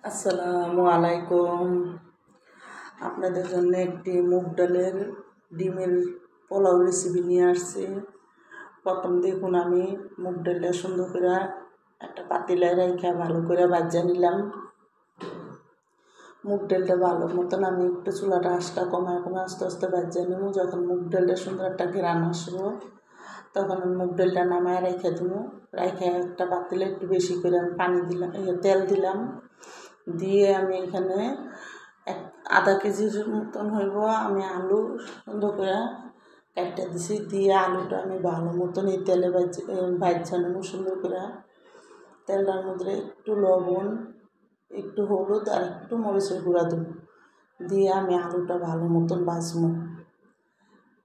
আসসালামু আলাইকুম। আপনাদের জন্য একটি মুগ ডালের ডিমের পোলাও রেসিপি নিয়ে আসছি। প্রথম দেখুন, আমি মুগ ডালটা সুন্দর করে একটা পাতিলায় রেখে ভালো করে ভাজা নিলাম। মুগ ডালটা ভালো মতন আমি একটু চুলাটা আঁচটা কমায় আস্তে আস্তে ভাজা নেব। যখন মুগ ডালটা সুন্দর একটা ঘ্রাণ আসবো তখন আমি মুগ ডালটা নামায় রেখে দেবো। রেখে একটা পাতিলে একটু বেশি করে আমি পানি দিলাম, তেল দিলাম। দিয়ে আমি এখানে আধা কেজির মতন হইব আমি আলু সুন্দর করে কাটতে দিছি। দিয়ে আলুটা আমি ভালো মতন এই তেলে ভাজা নেব সুন্দর করে। তেলটার মধ্যে একটু লবণ, একটু হলুদ আর একটু মরিচের গুঁড়া দেব। দিয়ে আমি আলুটা ভালো মতন ভাজবো।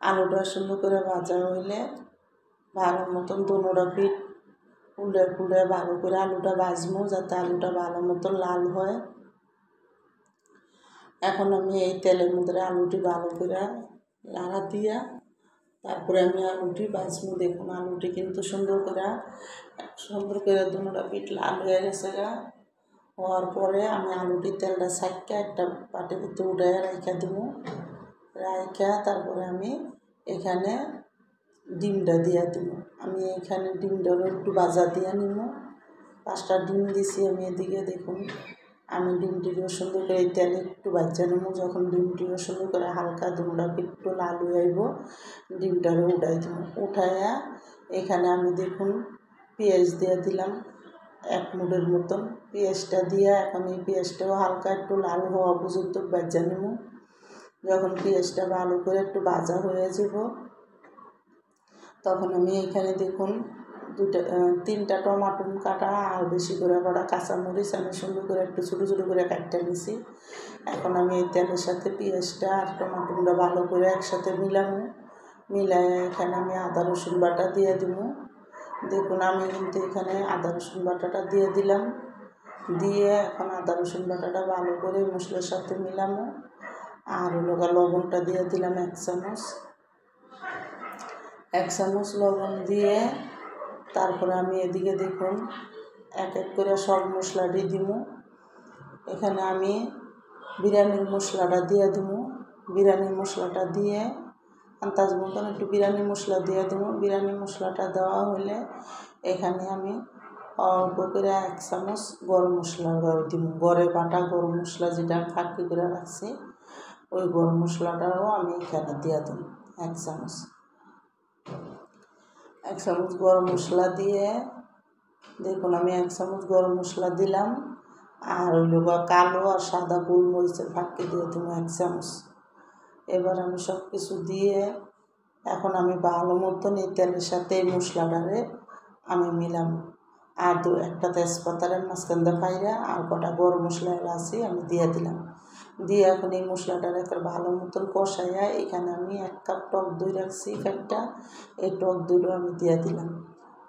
আলুটা সুন্দর করে ভাজা হইলে ভালো মতন দোনোটা পিঠ উল্টে ভালো করে আলুটা ভাজবো, যাতে আলুটা ভালো মতন লাল হয়। এখন আমি এই তেলের মধ্যে আলুটি ভালো করে লাড়া দিয়া তারপরে আমি আলুটি ভাজবো। দেখুন আলুটি কিন্তু সুন্দর করে দুটা পিঠ লাল হয়ে গেছে হওয়ার পরে আমি আলুটি তেলটা ছাইকা একটা পাটির ভিতরে উঠে রেখে দেবো। রেখে তারপরে আমি এখানে ডিমটা দিয়ে দেবো। আমি এখানে ডিমটারও একটু ভাজা দিয়ে নিব। 5টা ডিম দিছি আমি এদিকে। দেখুন আমি ডিমটিও সুন্দর করে এই তেলে একটু ভাজা নেব। যখন ডিমটিও সুন্দর করে হালকা দুটা একটু লাল হয়ে আইব, ডিমটারও উঠাই দেবো। উঠাইয়া এখানে আমি দেখুন পেঁয়াজ দিয়ে দিলাম 1 মুঠের মতন। পেঁয়াজটা দিয়ে এখন এই পেঁয়াজটাও হালকা একটু লাল হওয়া পর্যন্ত ভাজা নেব। যখন পেঁয়াজটা ভালো করে একটু ভাজা হয়ে যাব তখন আমি এখানে দেখুন 3টা টমাটো কাটা আর বেশি করে কাটা কাঁচামরিচ আমি সুন্দর করে একটু ছোটো ছোটো করে কাটতে নিছি। এখন আমি এই তেলের সাথে পেঁয়াজটা আর টমাটোটা ভালো করে একসাথে মিলাই এখানে আমি আদা রসুন বাটা দিয়ে দিব। দেখুন আমি কিন্তু এখানে আদা রসুন বাটাটা দিয়ে দিলাম। দিয়ে এখন আদা রসুন বাটাটা ভালো করে মশলার সাথে মিলামো। আর লবণটা দিয়ে দিলাম 1 চামচ লবণ দিয়ে তারপরে আমি এদিকে দেখুন এক করে সব মশলাটি দিব। এখানে আমি বিরিয়ানির মশলাটা দিয়ে দিব। বিরিয়ানি মশলাটা দিয়ে আন্দাজ মতন একটু বিরিয়ানি মশলা দিয়ে দেবো। বিরিয়ানি মশলাটা দেওয়া হলে এখানে আমি অল্প করে 1 চামচ গরম মশলা দিব। গড়ে বাটা গরম মশলা যেটা ফাঁকি করে রাখছি ওই গরম মশলাটাও আমি এখানে দিয়ে দেবো 1 চামচ। 1 চামচ গরম মশলা দিয়ে দেখুন আমি 1 চামচ গরম মশলা দিলাম। আর কালো আর সাদা গোলমরিচের ফাঁকি দিয়ে দেবো 1 চামচ। এবার আমি সব কিছু দিয়ে এখন আমি ভালো মতন এই তেলের সাথে এই মশলাটারে আমি মিলাম। আর একটা তেজপাতার মাঝখানটা পাইরা আর কটা গরম মশলা আছে আমি দিয়ে দিলাম। দিয়ে এখন এই মশলাটার একটা ভালো মতন কষাইয়া এখানে আমি 1 কাপ টক দই রাখছি একটা, এই টক দইটা আমি দিয়ে দিলাম।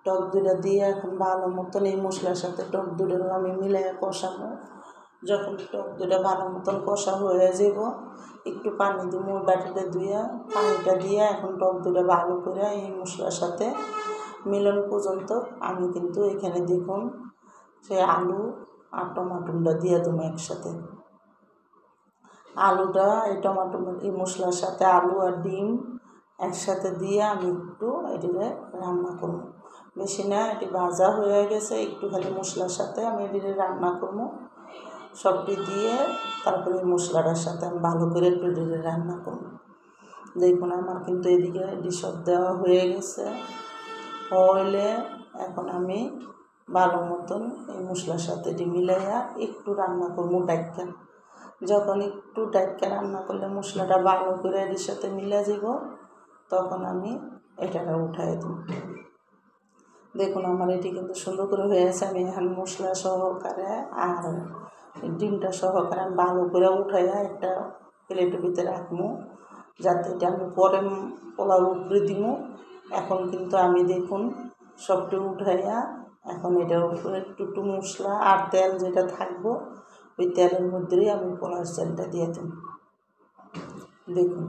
টক দইটা দিয়ে এখন ভালো মতন এই মশলার সাথে টক দইটাও আমি মিলাইয়া কষাবো। যখন টক দইটা ভালো মতন কষা হয়ে যাব একটু পানি দিব বাটিটা ধুয়ে, পানিটা দিয়ে এখন টক দইটা ভালো করে এই মশলার সাথে মিলন পর্যন্ত আমি কিন্তু এখানে দেখুন সে আলু আর টমাটোটা দিয়ে দেবো একসাথে। আলুটা এই টমাটো এই মশলার সাথে আলু আর ডিম একসাথে দিয়ে আমি একটু এটিকে রান্না করব। বেশি না, এটি ভাজা হয়ে গেছে, একটু খালি মশলার সাথে আমি এটিকে রান্না করব। সবটি দিয়ে তারপরে এই মশলাটার সাথে আমি ভালো করে একটু এটিকে রান্না করব। দেখুন আমার কিন্তু এদিকে এটি সব দেওয়া হয়ে গেছে। হইলে এখন আমি ভালো মতন এই মশলার সাথে এটি মিলাইয়া একটু রান্না করবো ডাক্কা। যখন একটু ডাক্কা রান্না করলে মশলাটা ভালো করে এর সাথে মিলে যাব তখন আমি এটাকে উঠাই দেব। দেখুন আমার এটি কিন্তু সুন্দর করে হয়ে গেছে। আমি এখন মশলা সহকারে আর ডিমটা সহকারে আমি ভালো করে উঠাইয়া একটা প্লেটের ভিতরে রাখবো, যাতে এটা আমি পরে পোলাও উপরে দিব। এখন কিন্তু আমি দেখুন সবটি উঠাইয়া এখন এটার উপরে একটু মশলা আর তেল যেটা থাকবো ওই তেলের মধ্যেই আমি পোলার চালটা দিয়ে দেব। দেখুন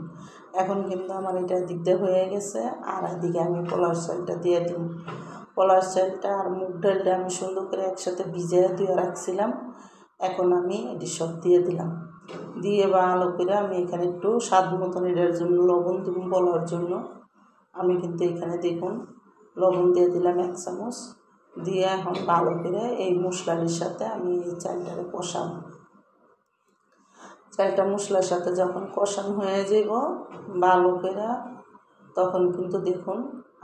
এখন কিন্তু আমার এটা দিকটা হয়ে গেছে। আর এদিকে আমি পোলার চালটা দিয়ে দিব। পোলার চালটা আর মুগ ডালটা আমি সুন্দর করে একসাথে ভিজিয়ে ধুয়ে রাখছিলাম, এখন আমি এটি সব দিয়ে দিলাম, দিয়ে ভালো করে আমি এখানে একটু স্বাদ মতন এটার জন্য লবণ দিব বলার জন্য আমি কিন্তু এখানে দেখুন লবণ দিয়ে দিলাম 1 চামচ, দিয়ে এখন ভালো করে এই মশলার সাথে আমি এই চালটাকে কষাবো। চালটা মশলার সাথে যখন কষানো হয়ে যাব ভালো করে, তখন কিন্তু দেখুন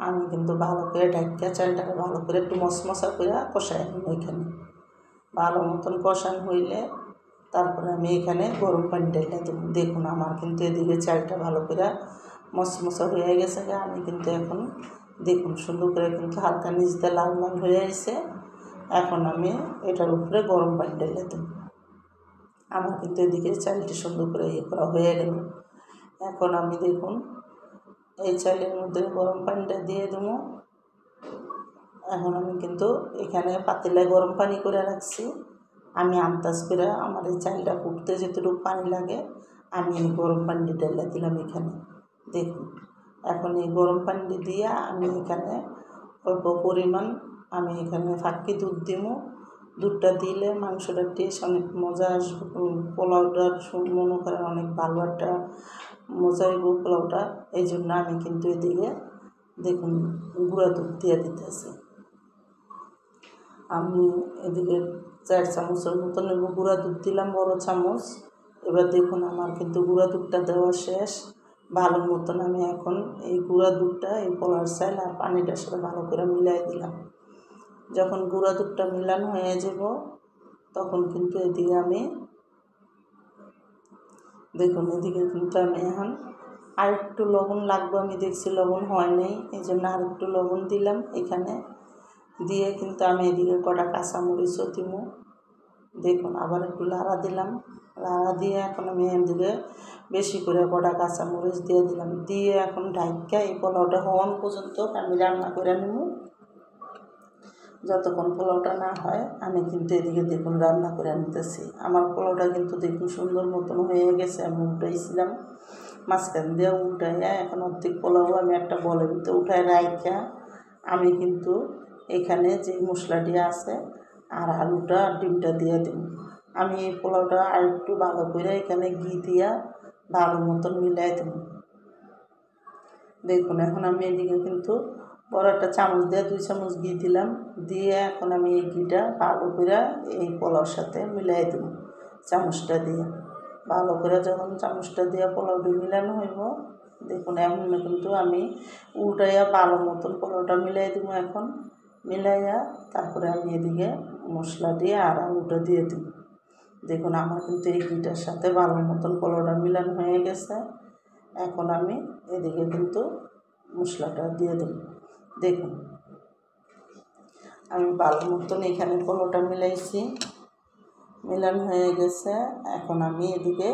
আমি কিন্তু ভালো করে ঢাকা চালটাকে ভালো করে একটু মশমশা করে কষাই নিব। এখানে ভালো মতন কষানো হইলে তারপরে আমি এখানে গরম পানি ঢেলে দেবো। দেখুন আমার কিন্তু এদিকে চালটা ভালো করে মশমশা হয়ে গেছে, আমি কিন্তু এখন দেখুন সুন্দর করে কিন্তু হালকা নিচ দিয়ে লাল লাল হয়ে আসছে। এখন আমি এটার উপরে গরম পানি ঢেলে দেবো। আমার কিন্তু এদিকে চালটি সুন্দর করে করা হয়ে গেল। এখন আমি দেখুন এই চালের মধ্যে গরম পানিটা দিয়ে দেবো। এখন আমি কিন্তু এখানে পাতিলায় গরম পানি করে রাখছি, আমি আন্দাজ করে আমার এই চালটা ফুটতে যতটুকু পানি লাগে আমি এই গরম পানি ঢেলে দিলাম এখানে। দেখুন এখন এই গরম পানি দিয়ে আমি এখানে অল্প পরিমাণ আমি এখানে ফাঁকি দুধ দিব। দুধটা দিলে মাংসটার টেস্ট অনেক মজা আসবে, পোলাওটার মনে করেন অনেক ভালো একটা মজা হইব পোলাওটা। এই জন্য আমি কিন্তু এদিকে দেখুন গুঁড়া দুধ দিয়ে দিতেছি। আমি এদিকে 4 চামচের মতন গুঁড়া দুধ দিলাম, বড় চামচ। এবার দেখুন আমার কিন্তু গুঁড়া দুধটা দেওয়া শেষ। ভালো মতন আমি এখন এই গুঁড়া দুধটা এই পোলার চাল আর পানিটার সাথে ভালো করে মিলাই দিলাম। যখন গুঁড়া দুধটা মিলানো হয়ে যাব তখন কিন্তু এদিকে আমি দেখুন এদিকে কিন্তু আমি এখন আরেকটু লবণ লাগবে, আমি দেখছি লবণ হয় নাই, এই জন্য আরেকটু লবণ দিলাম এখানে। দিয়ে কিন্তু আমি এদিকে কটা কাঁচামরিচও দিব। দেখুন আবার একটু লাড়া দিলাম, লাড়া দিয়ে এখন আমি এদিকে বেশি করে কটা কাঁচামরিচ দিয়ে দিলাম। দিয়ে এখন ঢাকা এই পোলাওটা হওয়ান পর্যন্ত আমি রান্না করে নেব। যতক্ষণ পোলাওটা না হয় আমি কিন্তু এদিকে দেখুন রান্না করে নিতেছি। আমার পোলাওটা কিন্তু দেখুন সুন্দর মতন হয়ে গেছে। আমি উঠাইছিলাম মাঝখান দিয়ে উঠাইয়া এখন অর্ধেক পোলাও আমি একটা বলের ভিতরে উঠাই রাখা আমি কিন্তু এখানে যে মশলাটি আছে আর আলুটা আর ডিমটা দিয়ে দিই। আমি এই পোলাওটা আর একটু ভালো করে এখানে ঘি দিয়া ভালো মতন মিলাই দেব। দেখুন এখন আমি এদিকে কিন্তু বড় একটা চামচ দিয়ে 2 চামচ ঘি দিলাম, দিয়ে এখন আমি এই ঘিটা ভালো করে এই পোলাওর সাথে মিলাই দেব চামচটা দিয়ে। ভালো করে যখন চামচটা দিয়ে পোলাওটা মিলানো হইব দেখুন এমন কিন্তু আমি উল্টাইয়া ভালো মতন পোলাওটা মিলাই দেব। এখন মিলাইয়া তারপরে আমি এদিকে মশলা দিয়ে আর আলুটা দিয়ে দেব। দেখুন আমার কিন্তু এই ঘিটার সাথে ভালো মতন পোলাওটা মিলানো হয়ে গেছে। এখন আমি এদিকে কিন্তু মশলাটা দিয়ে দেব। দেখুন আমি ভালো মতন এখানে পোলাওটা মিলাইছি, মিলানো হয়ে গেছে। এখন আমি এদিকে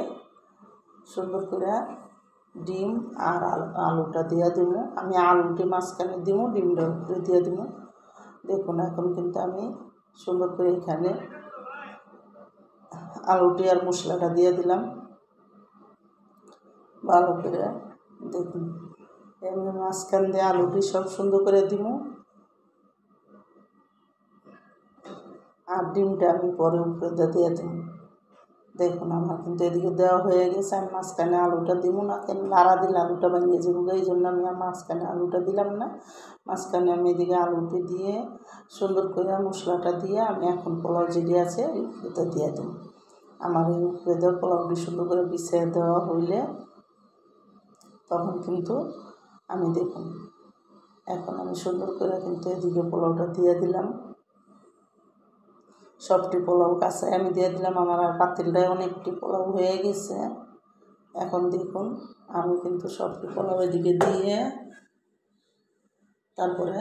সুন্দর করে ডিম আর আলুটা দিয়ে দেব। আমি আলুটি মাঝখানে দিব, ডিমটা উপরে দিয়ে দেব। দেখুন এখন কিন্তু আমি সুন্দর করে এখানে আলুটি আর মশলাটা দিয়ে দিলাম ভালো করে। দেখুন এমনি মাঝখান দিয়ে আলুটি সব সুন্দর করে দিব, আর ডিমটা আমি পরে উপরে দিয়ে দিব। দেখুন আমার কিন্তু এদিকে দেওয়া হয়ে গেছে। আমি মাঝখানে আলুটা দিব না, কেন নাড়া দিলে আলুটা ভেঙে যাবো, এই জন্য আমি মাঝখানে আলুটা দিলাম না। মাঝখানে আমি এদিকে আলুটি দিয়ে সুন্দর করে মশলাটা দিয়ে আমি এখন পোলাও যেটি আছে এটা দিয়ে দিই। আমার এই উপরে দেওয়া পোলাওটি সুন্দর করে বিছিয়ে দেওয়া হইলে তখন কিন্তু আমি দেখুন এখন আমি সুন্দর করে কিন্তু এদিকে পোলাওটা দিয়ে দিলাম। সবটি পোলাও কাছে আমি দিয়ে দিলাম। আমার আর পাতিলটায় অনেকটি পোলাও হয়ে গেছে। এখন দেখুন আমি কিন্তু সবটি পোলাও এদিকে দিয়ে তারপরে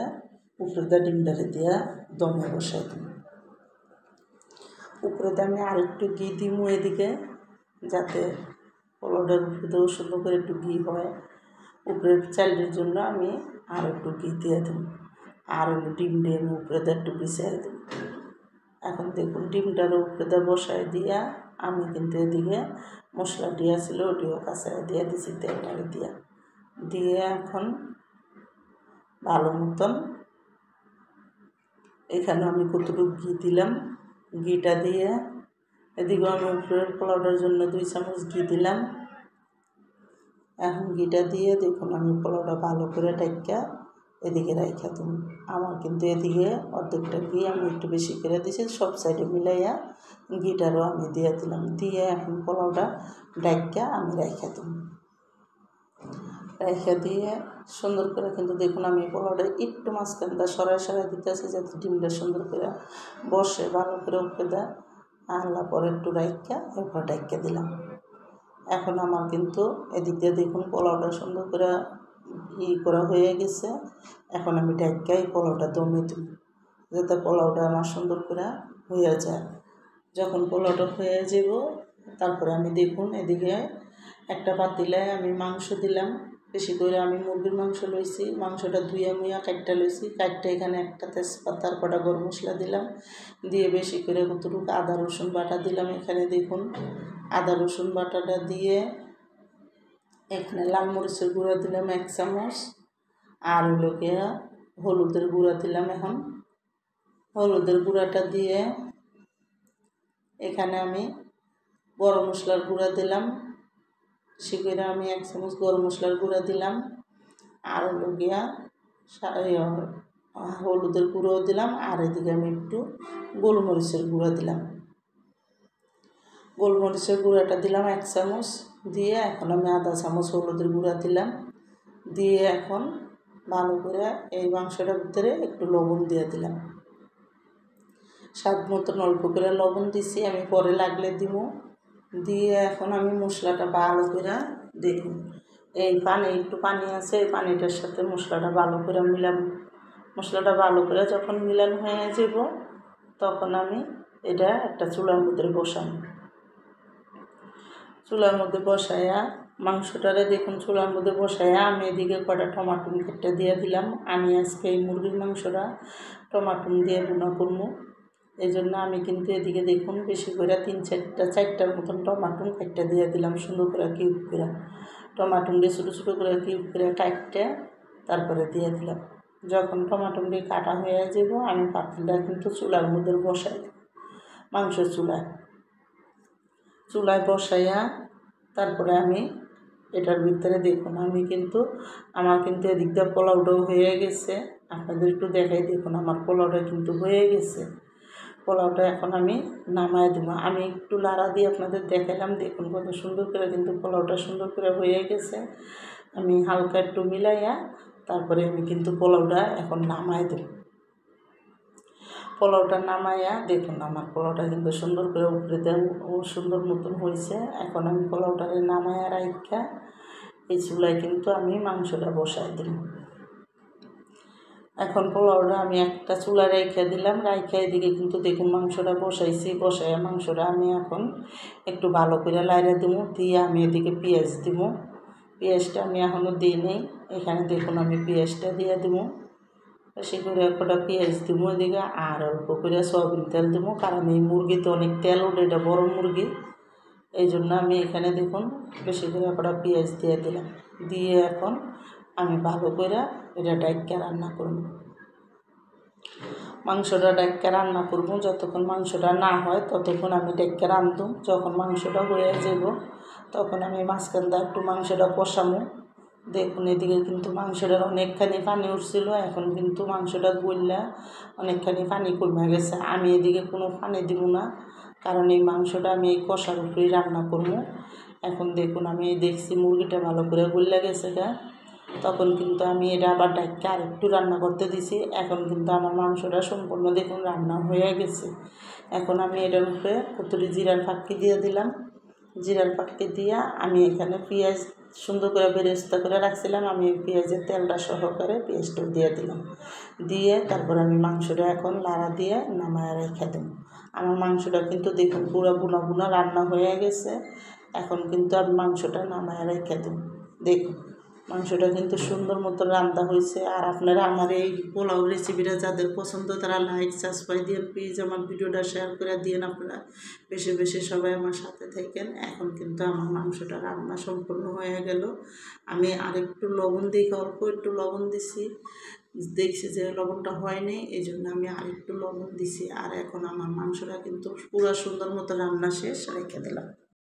উপরে দিয়ে ডিমটাকে দিয়ে দমে বসাই দিই। উপরে দিয়ে আমি আরেকটু ঘি দিব এদিকে, যাতে পোলাওটার উপরেতেও সুন্দর করে একটু ঘি হয়। উপরের চালের জন্য আমি আর একটু ঘি দিয়ে দিই, আর ডিম দিয়ে আমি উপরে দিয়ে একটু বিছিয়ে দিই। এখন দেখুন ডিমটার উপরে দিয়ে বসাই দিয়া আমি কিন্তু এদিকে মশলা দিয়া ছিল ওটিও কাছে দিয়ে দিছি তেলটাকে দিয়ে এখন ভালো মতন এখানে আমি কতটুকু ঘি দিলাম, ঘিটা দিয়ে এদিকে আমি উপরের পোলাওটার জন্য 2 চামচ ঘি দিলাম। এখন ঘিটা দিয়ে দেখুন আমি পোলাওটা ভালো করে ঢাকা এদিকে রাইখা দিন। আমার কিন্তু এদিকে অর্ধেকটা ঘি আমি একটু বেশি করে দিয়েছি, সব সাইডে মিলাইয়া ঘিটারও আমি দিয়ে দিলাম। দিয়ে এখন পোলাওটা ঢাকা আমি রাইখা দিন। রাইখা দিয়ে সুন্দর করে কিন্তু দেখুন আমি পোলাওটা একটু মাঝখানটা সরাই দিতেছি যাতে ডিমটা সুন্দর করে বসে ভালো করে উঠে দেয়। আনলা পরে একটু রাইখা এরপর ঢাকা দিলাম। এখন আমার কিন্তু এদিক দিয়ে দেখুন পোলাওটা সুন্দর করে করা হয়ে গেছে। এখন আমি ঢাকা এই পোলাওটা দমে দিই যাতে পোলাওটা আমার সুন্দর করে হয়ে যায়। যখন পোলাওটা হয়ে যাব তারপরে আমি দেখুন এদিকে একটা পাতিলে আমি মাংস দিলাম। বেশি করে আমি মুরগির মাংস লইছি, মাংসটা ধুয়ে মুইয়া কাটটা লইছি। কাটটা এখানে একটা তেজপাতার কটা গরম মশলা দিলাম, দিয়ে বেশি করে কতটুকু আদা রসুন বাটা দিলাম। এখানে দেখুন আদা রসুন বাটাটা দিয়ে এখানে লাল মরিচের গুঁড়া দিলাম 1 চামচ, আর হলুদের গুঁড়া দিলাম। এখন হলুদের গুঁড়াটা দিয়ে এখানে আমি গরম মশলার গুঁড়া দিলাম। বেশি করে আমি 1 চামচ গরম মশলার গুঁড়া দিলাম, আর হলুদের গুঁড়োও দিলাম। আর এদিকে আমি একটু গোলমরিচের গুঁড়া দিলাম। গোলমরিচের গুঁড়াটা দিলাম 1 চামচ, দিয়ে এখন আমি আধা চামচ হলুদের গুঁড়া দিলাম। দিয়ে এখন ভালো করে এই মাংসটার ভিতরে একটু লবণ দিয়ে দিলাম। স্বাদ মতন অল্প করে লবণ দিছি, আমি পরে লাগলে দিব। দিয়ে এখন আমি মশলাটা ভালো করে দেখুন এই একটু পানি আছে, এই পানিটার সাথে মশলাটা ভালো করে মিলাম। মশলাটা ভালো করে যখন মিলানো হয়ে যাব তখন আমি এটা একটা চুলার মধ্যে বসাই। চুলার মধ্যে বসাইয়া মাংসটারে দেখুন চুলার মধ্যে বসাইয়া আমি এদিকে কটা টমাটো কেটে দিয়ে দিলাম। আমি আজকে এই মুরগির মাংসটা টমাটো দিয়ে ভুনা করবো, এই জন্য আমি কিন্তু এদিকে দেখুন বেশি করে 3-4টার মতন টমাটো কেটে দিয়ে দিলাম। সুন্দর করে কিউব করে টমাটো দিয়ে ছোটো ছোটো করে কিউব করে কাটতে তারপরে দিয়ে দিলাম। যখন টমাটো দিয়ে কাটা হয়ে যাব আমি পাতিলটা কিন্তু চুলার মধ্যে বসাই মাংসের চুলায় বসাইয়া তারপরে আমি এটার ভিতরে দেখুন আমি কিন্তু আমার কিন্তু এদিক দিয়ে পোলাওটাও হয়ে গেছে। আপনাদের একটু দেখাই দেখুন আমার পোলাওটা কিন্তু হয়ে গেছে। পোলাওটা এখন আমি নামায় দেবো। আমি একটু লাড়া দিয়ে আপনাদের দেখালাম, দেখুন কত সুন্দর করে কিন্তু পোলাওটা সুন্দর করে হয়ে গেছে। আমি হালকা একটু মিলাইয়া তারপরে আমি কিন্তু পোলাওটা এখন নামায় দেব। পোলাওটা নামাইয়া দেখুন আমার পোলাওটা কিন্তু সুন্দর করে উপরে দেব সুন্দর মতন হয়েছে। এখন আমি পোলাওটারে নামাইয়া রাইখা এই চুলায় কিন্তু আমি মাংসটা বসাই দিলাম। এখন পোলাওটা আমি একটা চুলা রেখে দিলাম, রাইখা এদিকে কিন্তু দেখুন মাংসটা বসাইছি। বসাইয়া মাংসটা আমি এখন একটু ভালো করে লাইড়া দেবো। দিয়ে আমি এদিকে পেঁয়াজ দিব। পেঁয়াজটা আমি এখনও দিই নেই, এখানে দেখুন আমি পেঁয়াজটা দিয়ে দেবো। বেশি করে একটা পেঁয়াজ দেবো এদিকে, আর অল্প করে সয়াবিন তেল দেবো, কারণ এই মুরগিতে অনেক তেল ওঠে, এটা বড় মুরগি, এই জন্য আমি এখানে দেখুন বেশি করে একটা পেঁয়াজ দিয়ে দিলাম। দিয়ে এখন আমি ভালো করে এটা ডাইক্কা রান্না করব। মাংসটা ডাইক্কা রান্না করব, যতক্ষণ মাংসটা না হয় ততক্ষণ আমি ডাইক্কা রাঁধব। যখন মাংসটা হয়ে যাব তখন আমি মাঝখানটা একটু মাংসটা কষাবো। দেখুন এদিকে কিন্তু মাংসটার অনেকখানি পানি উঠছিল, এখন কিন্তু মাংসটা গললে অনেকখানি পানি কমে গেছে। আমি এদিকে কোনো পানি দিব না, কারণ এই মাংসটা আমি এই কষার উপরেই রান্না করব। এখন দেখুন আমি দেখছি মুরগিটা ভালো করে গলে গেছে তখন কিন্তু আমি এটা আবার ডাইক্কা আর একটু রান্না করতে দিছি। এখন কিন্তু আমার মাংসটা সম্পূর্ণ দেখুন রান্না হয়ে গেছে। এখন আমি এটার উপরে কতটি জিরার ফাঁকি দিয়ে দিলাম। জিরার ফাঁকি দিয়ে আমি এখানে পেঁয়াজ সুন্দর করে বেরেস্তা করে রাখছিলাম, আমি পেঁয়াজের তেলটা সহকারে পেঁয়াজটা দিয়ে দিলাম। দিয়ে তারপর আমি মাংসটা এখন লাড়া দিয়ে নামায় রেখে দেব। আমার মাংসটা কিন্তু দেখুন পুরো বুনা বুনা রান্না হয়ে গেছে। এখন কিন্তু আমি মাংসটা নামায় রেখে দেব। দেখুন মাংসটা কিন্তু সুন্দর মতো রান্না হয়েছে। আর আপনারা আমার এই পোলাও রেসিপিটা যাদের পছন্দ তারা লাইক সাবস্ক্রাইব দিয়ে প্লিজ আমার ভিডিওটা শেয়ার করে দিয়ে আপনারা বেশি বেশি সবাই আমার সাথে থাকেন। এখন কিন্তু আমার মাংসটা রান্না সম্পূর্ণ হয়ে গেল। আমি আরেকটু লবণ দিয়ে অল্প একটু লবণ দিছি, দেখছি যে লবণটা হয়নি, এই জন্য আমি আরেকটু লবণ দিছি। আর এখন আমার মাংসটা কিন্তু পুরো সুন্দর মতো রান্না শেষ, রেখে দিলাম।